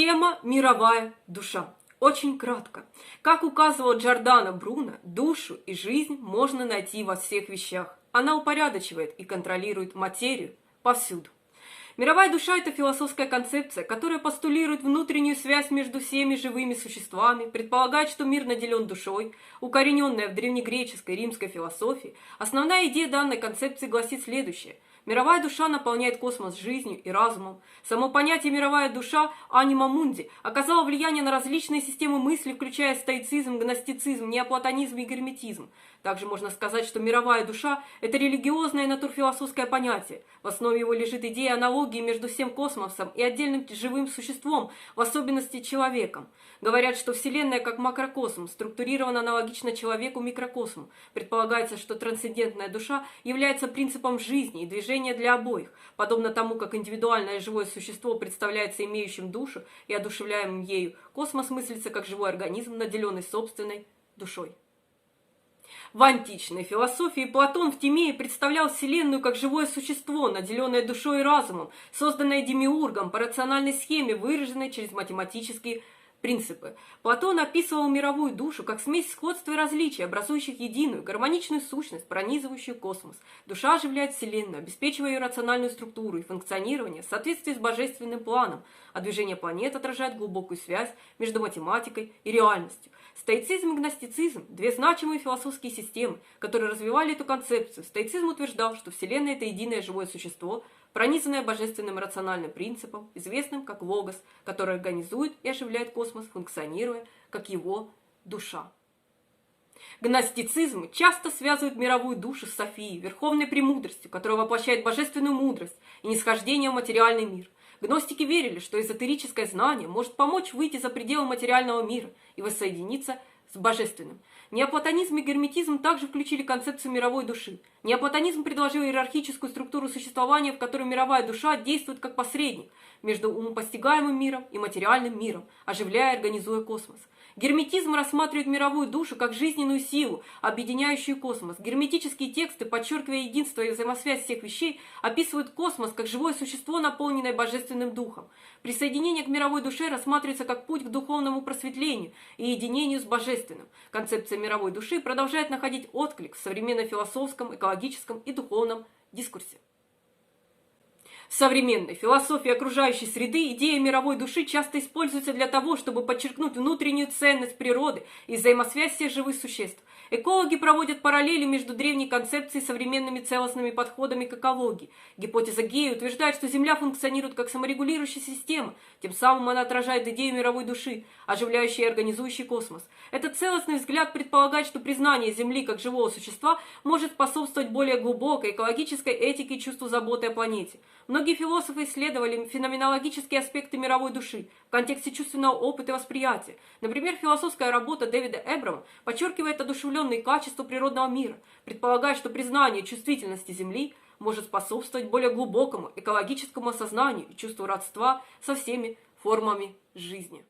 Тема «Мировая душа». Очень кратко. Как указывал Джордано Бруно, душу и жизнь можно найти во всех вещах. Она упорядочивает и контролирует материю повсюду. Мировая душа – это философская концепция, которая постулирует внутреннюю связь между всеми живыми существами, предполагает, что мир наделен душой, укорененная в древнегреческой и римской философии. Основная идея данной концепции гласит следующее. Мировая душа наполняет космос жизнью и разумом. Само понятие «мировая душа» анима мунди оказало влияние на различные системы мысли, включая стоицизм, гностицизм, неоплатонизм и герметизм. Также можно сказать, что мировая душа – это религиозное и натурфилософское понятие. В основе его лежит идея аналогии между всем космосом и отдельным живым существом, в особенности человеком. Говорят, что Вселенная как макрокосм структурирована аналогично человеку микрокосму. Предполагается, что трансцендентная душа является принципом жизни и движения для обоих, подобно тому, как индивидуальное живое существо представляется имеющим душу и одушевляемым ею, космос мыслится как живой организм, наделенный собственной душой. В античной философии Платон в Тимее представлял Вселенную как живое существо, наделенное душой и разумом, созданное демиургом по рациональной схеме, выраженной через математические принципы. Платон описывал мировую душу как смесь сходства и различий, образующих единую, гармоничную сущность, пронизывающую космос. Душа оживляет Вселенную, обеспечивая ее рациональную структуру и функционирование в соответствии с божественным планом, а движение планет отражает глубокую связь между математикой и реальностью. Стоицизм и гностицизм – две значимые философские системы, которые развивали эту концепцию. Стоицизм утверждал, что Вселенная – это единое живое существо, пронизанное божественным рациональным принципом, известным как логос, который организует и оживляет космос, функционируя как его душа. Гностицизм часто связывает мировую душу с Софией, верховной премудростью, которая воплощает божественную мудрость и нисхождение в материальный мир. Гностики верили, что эзотерическое знание может помочь выйти за пределы материального мира и воссоединиться с божественным. Неоплатонизм и герметизм также включили концепцию мировой души. Неоплатонизм предложил иерархическую структуру существования, в которой мировая душа действует как посредник между умопостигаемым миром и материальным миром, оживляя и организуя космос. Герметизм рассматривает мировую душу как жизненную силу, объединяющую космос. Герметические тексты, подчеркивая единство и взаимосвязь всех вещей, описывают космос как живое существо, наполненное божественным духом. Присоединение к мировой душе рассматривается как путь к духовному просветлению и единению с божественным. Концепция мировой души продолжает находить отклик в современно-философском, экологическом и духовном дискурсе. В современной философии окружающей среды идея мировой души часто используется для того, чтобы подчеркнуть внутреннюю ценность природы и взаимосвязь всех живых существ. Экологи проводят параллели между древней концепцией и современными целостными подходами к экологии. Гипотеза Гея утверждает, что Земля функционирует как саморегулирующая система, тем самым она отражает идею мировой души, оживляющей и организующей космос. Этот целостный взгляд предполагает, что признание Земли как живого существа может способствовать более глубокой экологической этике и чувству заботы о планете. Многие философы исследовали феноменологические аспекты мировой души в контексте чувственного опыта и восприятия. Например, философская работа Дэвида Эбрама подчеркивает одушевленные качества природного мира, предполагая, что признание чувствительности Земли может способствовать более глубокому экологическому осознанию и чувству родства со всеми формами жизни.